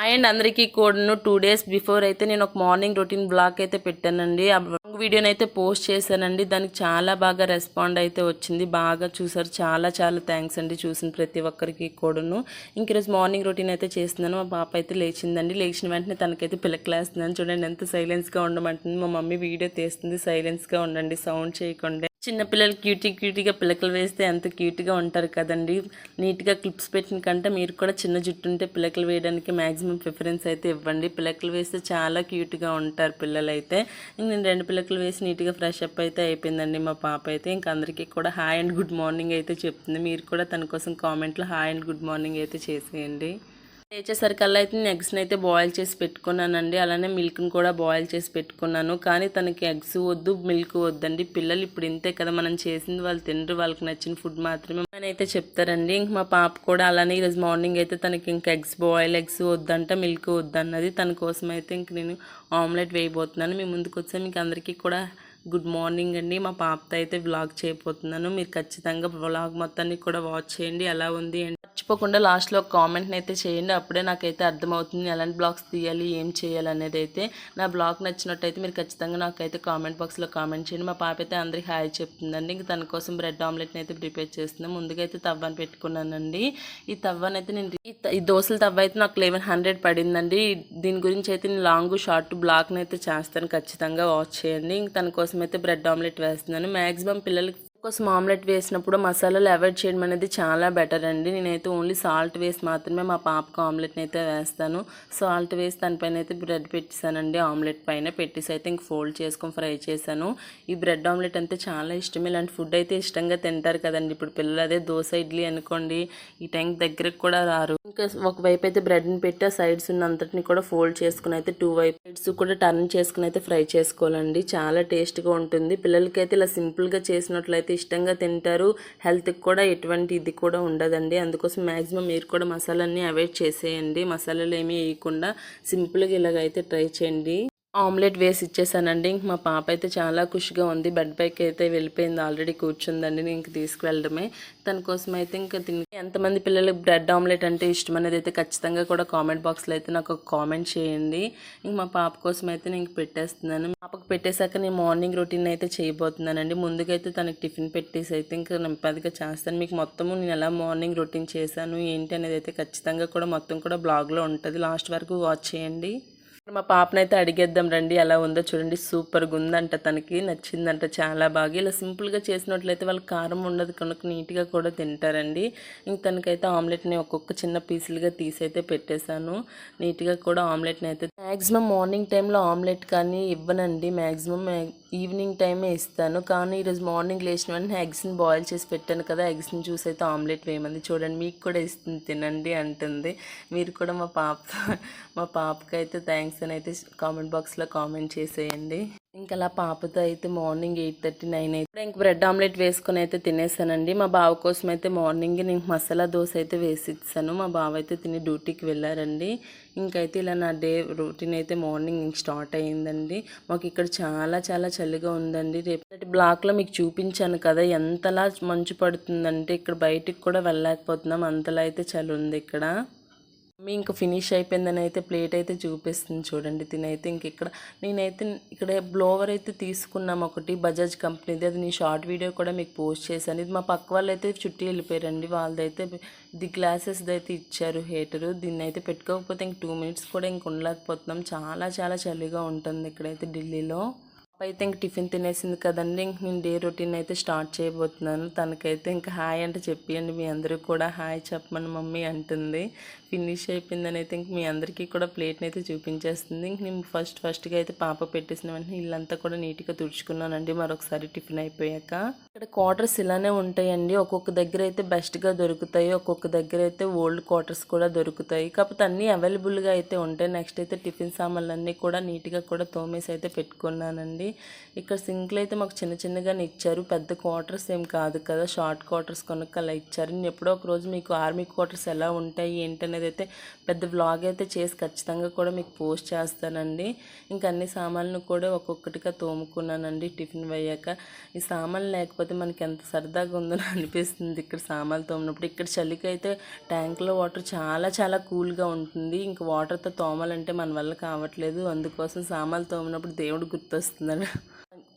And అందరికీ కూడాను 2 days before అయితే నేను ఒక మార్నింగ్ రొటీన్ బ్లాగ్ అయితే పెట్టానండి. ఆ వీడియోని అయితే పోస్ట్ చేశానండి. దానికి చాలా బాగా రెస్పాండ్ అయితే వచ్చింది. బాగా చూసారు. చాలా చాలా థ్యాంక్స్ అండి చూసిన ప్రతి ఒక్కరికి కూడాను. ఇంక ఈరోజు మార్నింగ్ రొటీన్ అయితే చేస్తున్నాను. మా పాప అయితే లేచిందండి. లేచిన వెంటనే తనకైతే పిలకలేస్తున్నాను. చూడండి ఎంత సైలెన్స్గా ఉండమంటుంది. మా మమ్మీ వీడియో తీస్తుంది. సైలెన్స్గా ఉండండి, సౌండ్ చేయకుండా. చిన్నపిల్లలు క్యూటీగా పిలకలు వేస్తే ఎంత క్యూట్గా ఉంటారు కదండి. నీట్గా క్లిప్స్ పెట్టిన కంటే మీరు కూడా చిన్న జుట్టు ఉంటే పిలకలు వేయడానికి మ్యాక్సిమం ప్రిఫరెన్స్ అయితే ఇవ్వండి. పిలకలు వేస్తే చాలా క్యూట్గా ఉంటారు పిల్లలు అయితే. నేను 2 పిలకలు వేసి నీట్గా ఫ్రెష్ అప్ అయితే అయిపోయిందండి మా పాప అయితే. ఇంక అందరికీ కూడా హాయ్ అండ్ గుడ్ మార్నింగ్ అయితే చెప్తుంది. మీరు కూడా తన కోసం కామెంట్లో హాయ్ అండ్ గుడ్ మార్నింగ్ అయితే చేసేయండి. లేచేసరికల్లా అయితే నేను ఎగ్స్ని అయితే బాయిల్ చేసి పెట్టుకున్నానండి. అలానే మిల్క్ని కూడా బాయిల్ చేసి పెట్టుకున్నాను. కానీ తనకి ఎగ్స్ వద్దు, మిల్క్ వద్దండి. పిల్లలు ఇప్పుడు ఇంతే కదా, మనం చేసింది వాళ్ళు తినరు, వాళ్ళకి నచ్చిన ఫుడ్ మాత్రమే అని అయితే చెప్తారండి. ఇంక మా పాప కూడా అలానే ఈరోజు మార్నింగ్ అయితే తనకి ఇంకా ఎగ్స్ వద్దంట, మిల్క్ వద్దన్నది. తన కోసం అయితే ఇంక నేను ఆమ్లెట్ వేయబోతున్నాను. మీ ముందుకు వచ్చా మీకు అందరికీ కూడా గుడ్ మార్నింగ్ అండి. మా పాపతో అయితే వ్లాగ్ చేయబోతున్నాను. మీరు ఖచ్చితంగా వ్లాగ్ మొత్తాన్ని కూడా వాచ్ చేయండి. ఎలా ఉంది అండి మర్చిపోకుండా లాస్ట్లో ఒక కామెంట్ని అయితే చేయండి. అప్పుడే నాకైతే అర్థమవుతుంది ఎలాంటి బ్లాగ్స్ తీయాలి, ఏం చేయాలి అనేది అయితే. నా బ్లాగ్ నచ్చినట్టయితే మీరు ఖచ్చితంగా నాకైతే కామెంట్ బాక్స్లో కామెంట్ చేయండి. మా పాప అయితే అందరికీ హాయ్ చెప్తుందండి. ఇంక తన కోసం బ్రెడ్ ఆమ్లెట్ని అయితే ప్రిపేర్ చేస్తున్నాను. ముందుగా అయితే తవ్వని పెట్టుకున్నానండి. ఈ తవ్వనైతే నేను ఈ దోశల తవ్వ అయితే నాకు 1100 పడిందండి. దీని గురించి అయితే నేను లాంగ్ షార్ట్ బ్లాగ్ని అయితే చేస్తాను. ఖచ్చితంగా వాచ్ చేయండి. ఇంక తన కోసం అయితే బ్రెడ్ ఆమ్లెట్ వేస్తున్నాను. మ్యాక్సిమం పిల్లలకి కోసం ఆమ్లెట్ వేసినప్పుడు మసాలాలు అవాయిడ్ చేయడం అనేది చాలా బెటర్ అండి. నేనైతే ఓన్లీ సాల్ట్ వేసి మాత్రమే మా పాపకు ఆమ్లెట్ని అయితే వేస్తాను. సాల్ట్ వేసి దానిపైన అయితే బ్రెడ్ పెట్టేసానండి. ఆమ్లెట్ పైన పెట్టేసి అయితే ఇంక ఫోల్డ్ చేసుకొని ఫ్రై చేశాను. ఈ బ్రెడ్ ఆమ్లెట్ అంటే చాలా ఇష్టం. ఇలాంటి ఫుడ్ అయితే ఇష్టంగా తింటారు కదండి ఇప్పుడు పిల్లలు. అదే దోశ ఇడ్లీ అనుకోండి, ఈ టైం దగ్గరకు కూడా రారు. ఇంకా ఒకవైపు అయితే బ్రెడ్ని పెట్టి ఆ సైడ్స్ ఉన్నంతటిని కూడా ఫోల్డ్ చేసుకుని అయితే 2 వైపు సైడ్స్ కూడా టర్న్ చేసుకుని అయితే ఫ్రై చేసుకోవాలండి. చాలా టేస్ట్గా ఉంటుంది. పిల్లలకి అయితే ఇలా సింపుల్గా చేసినట్లయితే ఇష్టంగా తింటారు. హెల్త్కి కూడా ఎటువంటి ఇది కూడా ఉండదండి. అందుకోసం మ్యాక్సిమం మీరు కూడా మసాలాన్ని అవాయిడ్ చేసేయండి. మసాలాలు ఏమీ వేయకుండా సింపుల్గా ఇలాగైతే ట్రై చేయండి. ఆమ్లెట్ వేసి ఇచ్చేసానండి. ఇంక మా పాప అయితే చాలా ఖుషిగా ఉంది. బెడ్ పైకి అయితే వెళ్ళిపోయింది, ఆల్రెడీ కూర్చుందండి. ఇంక తీసుకువెళ్ళడమే. తన కోసం అయితే ఇంకా ఎంతమంది పిల్లలకు బ్రెడ్ ఆమ్లెట్ అంటే ఇష్టం అనేది అయితే ఖచ్చితంగా కూడా కామెంట్ బాక్స్లో అయితే నాకు ఒక కామెంట్ చేయండి. ఇంక మా పాప కోసం అయితే నేను పెట్టేస్తున్నాను. పాపకు పెట్టేశాక నేను మార్నింగ్ రొటీన్ అయితే చేయబోతున్నానండి. ముందుగా అయితే తనకి టిఫిన్ పెట్టేసి అయితే ఇంకా నెమ్మదిగా చేస్తాను. మీకు మొత్తము నేను ఎలా మార్నింగ్ రొటీన్ చేశాను ఏంటి అనేది అయితే ఖచ్చితంగా కూడా మొత్తం కూడా బ్లాగ్లో ఉంటుంది. లాస్ట్ వరకు వాచ్ చేయండి. మా పాపనైతే అడిగేద్దాం రండి, ఎలా ఉందో చూడండి. సూపర్గా ఉందంట, తనకి నచ్చిందంట చాలా బాగా. ఇలా సింపుల్గా చేసినట్లయితే వాళ్ళకి కారం ఉండదు కనుక నీట్గా కూడా తింటారండి. ఇంక తనకైతే ఆమ్లెట్ని ఒక్కొక్క చిన్న పీసులుగా తీసి అయితే పెట్టేశాను. నీట్గా కూడా ఆమ్లెట్ని అయితే మ్యాక్సిమం మార్నింగ్ టైంలో ఆమ్లెట్ కానీ ఇవ్వనండి. మ్యాక్సిమం ఈవినింగ్ టైమే ఇస్తాను. కానీ ఈరోజు మార్నింగ్ లేచిన వెంటనే ఎగ్స్ని బాయిల్ చేసి పెట్టాను కదా, ఎగ్స్ని చూసి అయితే ఆమ్లెట్ వేయమంది. చూడండి మీకు కూడా ఇస్తుంది, తినండి అంటుంది. మీరు కూడా మా పాపకైతే థ్యాంక్స్ అని అయితే కామెంట్ బాక్స్లో కామెంట్ చేసేయండి. ఇంకా అలా పాపతో అయితే మార్నింగ్ 8:39 అయితే ఇంక బ్రెడ్ ఆమ్లెట్ వేసుకొని అయితే తినేసానండి. మా బావ కోసం అయితే మార్నింగ్ నేను మసాలా దోశ అయితే వేసి ఇచ్చాను. మా బావ అయితే తిని డ్యూటీకి వెళ్ళారండి. ఇంకైతే ఇలా నా డే రొటీన్ అయితే మార్నింగ్ స్టార్ట్ అయ్యిందండి. మాకు ఇక్కడ చాలా చాలా చలిగా ఉందండి. రేపటి బ్లాక్లో మీకు చూపించాను కదా ఎంతలా మంచు పడుతుందంటే ఇక్కడ బయటికి కూడా వెళ్ళలేకపోతున్నాం, అంతలా అయితే చలి ఉంది ఇక్కడ. మమ్మీ ఇంకా ఫినిష్ అయిపోయిందని అయితే ప్లేట్ అయితే చూపిస్తుంది చూడండి. తినైతే నేనైతే ఇక్కడ బ్లోవర్ అయితే తీసుకున్నాం ఒకటి, బజాజ్ కంపెనీది. అది నేను షార్ట్ వీడియో కూడా మీకు పోస్ట్ చేశాను. ఇది మా పక్క వాళ్ళు అయితే చుట్టి వెళ్ళిపోయారండి. వాళ్ళదైతే ఇది గ్లాసెస్ది అయితే ఇచ్చారు హీటరు. దీన్ని అయితే పెట్టుకోకపోతే ఇంక 2 మినిట్స్ కూడా ఇంక ఉండలేకపోతున్నాం. చాలా చాలా చలిగా ఉంటుంది ఇక్కడైతే ఢిల్లీలో. అయితే ఇంక టిఫిన్ తినేసింది కదండి. ఇంక నేను డే రొటీన్ అయితే స్టార్ట్ చేయబోతున్నాను. తనకైతే ఇంకా హాయ్ అంటే చెప్పియండి, మీ అందరూ కూడా హాయ్ చెప్పమని మమ్మీ అంటుంది. ఫినిష్ అయిపోయిందని అయితే ఇంక మీ అందరికీ కూడా ప్లేట్ని అయితే చూపించేస్తుంది. ఇంక నేను ఫస్ట్గా అయితే పాప పెట్టేసిన వెంటనే ఇల్లంతా కూడా నీట్గా తుడుచుకున్నానండి మరొకసారి టిఫిన్ అయిపోయాక. ఇక్కడ క్వార్టర్స్ ఇలానే ఉంటాయండి. ఒక్కొక్క దగ్గర అయితే బెస్ట్గా దొరుకుతాయి, ఒక్కొక్క దగ్గర అయితే ఓల్డ్ క్వార్టర్స్ కూడా దొరుకుతాయి. కాకపోతే అన్నీ అవైలబుల్గా అయితే ఉంటాయి. నెక్స్ట్ అయితే టిఫిన్ సామాన్లు అన్నీ కూడా నీట్గా కూడా తోమేసి అయితే పెట్టుకున్నానండి. ఇక్కడ సింక్లు అయితే మాకు చిన్నగానే ఇచ్చారు. పెద్ద క్వార్టర్స్ ఏం కాదు కదా, షార్ట్ క్వార్టర్స్ కొనుక్క అలా ఇచ్చారు. నేను ఎప్పుడో ఒక రోజు మీకు ఆర్మీ క్వార్టర్స్ ఎలా ఉంటాయి ఏంటనేది అనేది అయితే పెద్ద వ్లాగ్ అయితే చేసి ఖచ్చితంగా కూడా మీకు పోస్ట్ చేస్తానండి. ఇంకా అన్ని సామాన్లు కూడా ఒక్కొక్కటిగా తోముకున్నానండి టిఫిన్ అయ్యాక. ఈ సామాన్లు లేకపోతే మనకి ఎంత సరదాగా ఉందో అనిపిస్తుంది ఇక్కడ సామాన్లు తోమినప్పుడు. ఇక్కడ చలికి అయితే ట్యాంక్లో వాటర్ చాలా చాలా కూల్గా ఉంటుంది. ఇంక వాటర్తో తోమాలంటే మన వల్ల కావట్లేదు. అందుకోసం సామాన్లు తోమినప్పుడు దేవుడు గుర్తొస్తుందండి.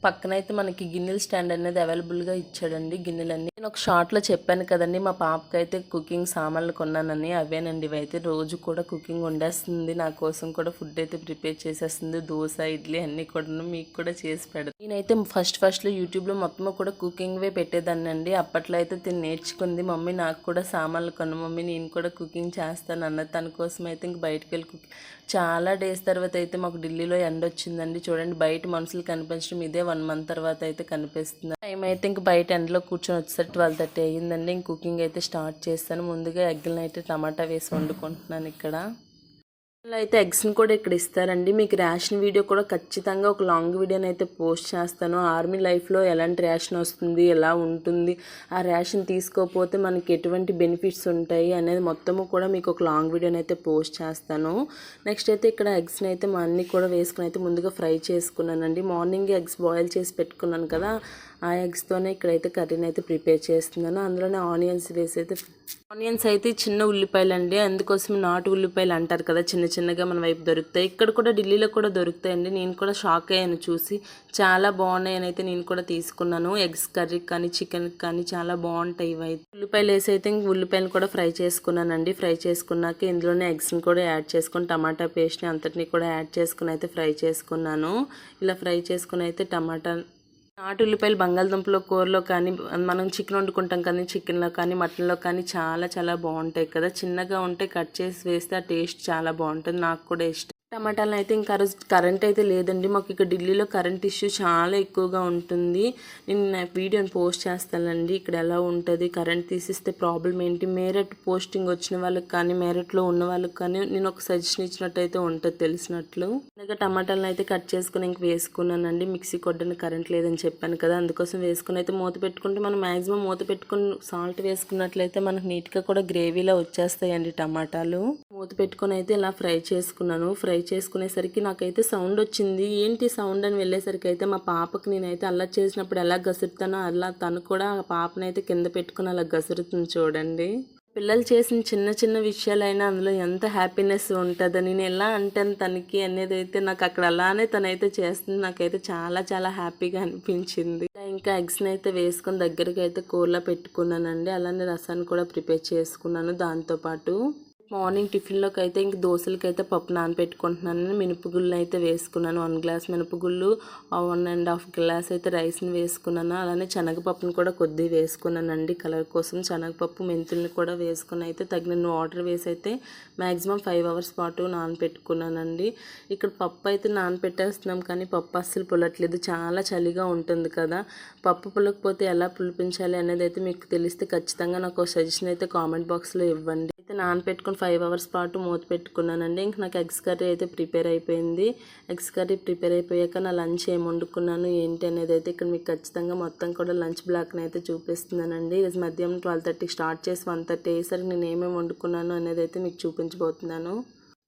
పక్కనైతే మనకి గిన్నెల స్టాండ్ అనేది అవైలబుల్గా ఇచ్చాడండి. గిన్నెలన్నీ నేను ఒక షార్ట్లో చెప్పాను కదండి మా పాపకి అయితే కుకింగ్ సామాన్లు కొన్నానని. అవేనండి ఇవైతే రోజు కూడా కుకింగ్ వండేస్తుంది. నా కోసం కూడా ఫుడ్ అయితే ప్రిపేర్ చేసేస్తుంది. దోశ ఇడ్లీ అన్నీ కూడా మీకు కూడా చేసి పెడతాను. నేనైతే ఫస్ట్లో యూట్యూబ్లో మొత్తం కూడా కుకింగ్వే పెట్టేదాన్ని అండి. అప్పట్లో అయితే తిని నేర్చుకుంది. మమ్మీ నాకు కూడా సామాన్లు కొన్న మమ్మీ, నేను కూడా కుకింగ్ చేస్తాను అన్నది. తన కోసం అయితే ఇంక బయటకు వెళ్ళి చాలా డేస్ తర్వాత అయితే మాకు ఢిల్లీలో ఎండ వచ్చిందండి. చూడండి బయట మనుషులు కనిపించడం ఇదే 1 మంత్ తర్వాత అయితే కనిపిస్తుంది. టైం అయితే ఇంక బయట ఎండలో కూర్చొని వచ్చేసరికి 12:30 అయ్యిందండి. ఇంక కుకింగ్ అయితే స్టార్ట్ చేస్తాను. ముందుగా ఎగ్గులను అయితే టమాటా వేసి వండుకుంటున్నాను ఇక్కడ. అయితే ఎగ్స్ని కూడా ఇక్కడ ఇస్తారండి. మీకు రేషన్ వీడియో కూడా ఖచ్చితంగా ఒక లాంగ్ వీడియోని అయితే పోస్ట్ చేస్తాను. ఆర్మీ లైఫ్లో ఎలాంటి రేషన్ వస్తుంది, ఎలా ఉంటుంది, ఆ రేషన్ తీసుకోకపోతే మనకి ఎటువంటి బెనిఫిట్స్ ఉంటాయి అనేది మొత్తము కూడా మీకు ఒక లాంగ్ వీడియోని అయితే పోస్ట్ చేస్తాను. నెక్స్ట్ అయితే ఇక్కడ ఎగ్స్ని అయితే మా అన్ని కూడా వేసుకుని అయితే ముందుగా ఫ్రై చేసుకున్నానండి. మార్నింగ్ ఎగ్స్ బాయిల్ చేసి పెట్టుకున్నాను కదా, ఆ ఎగ్స్తోనే ఇక్కడైతే కర్రీని అయితే ప్రిపేర్ చేస్తున్నాను. అందులోనే ఆనియన్స్ వేసి అయితే, ఆనియన్స్ అయితే చిన్న ఉల్లిపాయలు అండి. అందుకోసం నాటు ఉల్లిపాయలు అంటారు కదా, చిన్న చిన్నగా మన వైపు దొరుకుతాయి. ఇక్కడ కూడా ఢిల్లీలో కూడా దొరుకుతాయండి. నేను కూడా షాక్ అయ్యాను చూసి. చాలా బాగున్నాయని అయితే నేను కూడా తీసుకున్నాను. ఎగ్స్ కర్రీ కానీ చికెన్ కానీ చాలా బాగుంటాయి ఇవైతే. ఉల్లిపాయలు వేసి అయితే ఉల్లిపాయలు కూడా ఫ్రై చేసుకున్నానండి. ఫ్రై చేసుకున్నాక ఇందులోనే ఎగ్స్ని కూడా యాడ్ చేసుకొని టమాటా పేస్ట్ని అంతటిని కూడా యాడ్ చేసుకుని అయితే ఫ్రై చేసుకున్నాను. ఇలా ఫ్రై చేసుకుని అయితే నాటు ఉల్లిపాయలు బంగాళదుంపలో కూరలో కానీ, మనం చికెన్ వండుకుంటాం కానీ చికెన్లో కానీ మటన్లో కానీ చాలా చాలా బాగుంటాయి కదా. చిన్నగా ఉంటే కట్ చేసి వేస్తే ఆ టేస్ట్ చాలా బాగుంటుంది. నాకు కూడా ఇష్టం. టమాటాలను అయితే ఇంకా రోజు కరెంట్ అయితే లేదండి. మాకు ఇక్కడ ఢిల్లీలో కరెంట్ ఇష్యూ చాలా ఎక్కువగా ఉంటుంది. నేను నా వీడియోని పోస్ట్ చేస్తానండి ఇక్కడ ఎలా ఉంటుంది, కరెంట్ తీసిస్తే ప్రాబ్లం ఏంటి. మేరట్ పోస్టింగ్ వచ్చిన వాళ్ళకి కానీ మేరట్లో ఉన్న వాళ్ళకి కానీ నేను ఒక సజెషన్ ఇచ్చినట్టయితే ఉంటుంది తెలిసినట్లు. ఇంకా టమాటాలను అయితే కట్ చేసుకుని ఇంక వేసుకున్నానండి. మిక్సీ కొట్టడానికి కరెంట్ లేదని చెప్పాను కదా, అందుకోసం వేసుకుని అయితే మూత పెట్టుకుంటే మనం మ్యాక్సిమం మూత పెట్టుకుని సాల్ట్ వేసుకున్నట్లయితే మనకు నీట్గా కూడా గ్రేవీలో వచ్చేస్తాయండి టమాటాలు. మూత పెట్టుకుని అయితే ఇలా ఫ్రై చేసుకున్నాను. ఫ్రై చేసుకునేసరికి నాకైతే సౌండ్ వచ్చింది. ఏంటి సౌండ్ అని వెళ్ళేసరికి అయితే మా పాపకి నేనైతే అల్లరి చేసినప్పుడు ఎలా గసురుతానో అలా తను కూడా ఆ పాపనైతే కింద పెట్టుకుని అలా గసురుతుంది చూడండి. పిల్లలు చేసిన చిన్న చిన్న విషయాలైనా అందులో ఎంత హ్యాపీనెస్ ఉంటుందో, నేను ఎలా అంటాను తనకి అనేది అయితే నాకు అక్కడ అలానే తనైతే చేస్తుంది. నాకైతే చాలా చాలా హ్యాపీగా అనిపించింది. ఇంకా ఎగ్స్ని అయితే వేసుకొని దగ్గరికి అయితే కూరలో పెట్టుకున్నానండి. అలానే రసాన్ని కూడా ప్రిపేర్ చేసుకున్నాను. దాంతోపాటు మార్నింగ్ టిఫిన్లోకి అయితే ఇంక దోశలకైతే పప్పు నానబెట్టుకుంటున్నాను. మినపగుళ్ళు అయితే వేసుకున్నాను. 1 గ్లాస్ మినపగుళ్ళు, 1.5 గ్లాస్ అయితే రైస్ని వేసుకున్నాను. అలానే శనగపప్పును కూడా కొద్దిగా వేసుకున్నానండి కలర్ కోసం. శనగపప్పు మెంతుల్ని కూడా వేసుకుని అయితే తగిన వాటర్ వేసి అయితే మ్యాక్సిమం 5 అవర్స్ పాటు నానబెట్టుకున్నానండి. ఇక్కడ పప్పు అయితే నానబెట్టేస్తున్నాం కానీ పప్పు అస్సలు పుల్లట్లేదు. చాలా చలిగా ఉంటుంది కదా, పప్పు పుల్లకపోతే ఎలా పులిపించాలి అనేది అయితే మీకు తెలిస్తే ఖచ్చితంగా నాకు సజెషన్ అయితే కామెంట్ బాక్స్లో ఇవ్వండి. అయితే నానబెట్టుకుని 5 అవర్స్ పాటు మూత పెట్టుకున్నానండి. ఇంక నాకు ఎగ్స్ కర్రీ అయితే ప్రిపేర్ అయిపోయింది. ఎగ్స్ కర్రీ ప్రిపేర్ అయిపోయాక నా లంచ్ ఏం వండుకున్నాను ఏంటి అనేది అయితే ఇక్కడ మీకు ఖచ్చితంగా మొత్తం కూడా లంచ్ బ్లాక్ని అయితే చూపిస్తున్నానండి. ఈరోజు మధ్యాహ్నం 12:30 స్టార్ట్ చేసి 1:30 అయ్యేసరికి నేను ఏమేమి వండుకున్నాను అనేది అయితే మీకు చూపించబోతున్నాను.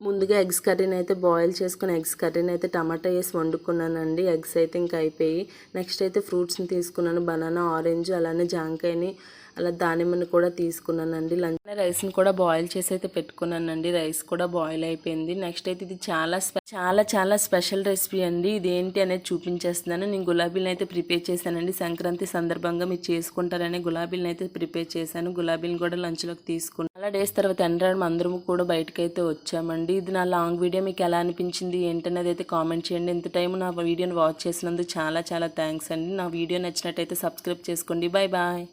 ముందుగా ఎగ్స్ కర్రీని అయితే బాయిల్ చేసుకుని ఎగ్స్ కర్రీని అయితే టమాటా వేసి వండుకున్నానండి. ఎగ్స్ అయితే ఇంకా అయిపోయి నెక్స్ట్ అయితే ఫ్రూట్స్ని తీసుకున్నాను. బనానా, ఆరెంజ్, అలానే జాంకాయని, అలా దానిమ్మని కూడా తీసుకున్నానండి. లంచ్ రైస్ని కూడా బాయిల్ చేసి అయితే పెట్టుకున్నానండి. రైస్ కూడా బాయిల్ అయిపోయింది. నెక్స్ట్ అయితే ఇది చాలా చాలా స్పెషల్ రెసిపీ అండి. ఇదేంటి అనేది చూపించేస్తున్నాను. నేను గులాబీలను అయితే ప్రిపేర్ చేశానండి. సంక్రాంతి సందర్భంగా మీరు చేసుకుంటారని గులాబీలను అయితే ప్రిపేర్ చేశాను. గులాబీలను కూడా లంచ్లోకి తీసుకున్నాను. అలా డేస్ తర్వాత ఎండ్రాడం అందరము కూడా బయటకైతే వచ్చామండి. ఇది నా లాంగ్ వీడియో మీకు ఎలా అనిపించింది ఏంటనేది అయితే కామెంట్ చేయండి. ఇంత టైం నా వీడియోని వాచ్ చేసినందుకు చాలా చాలా థ్యాంక్స్ అండి. నా వీడియో నచ్చినట్టయితే సబ్స్క్రైబ్ చేసుకోండి. Bye bye.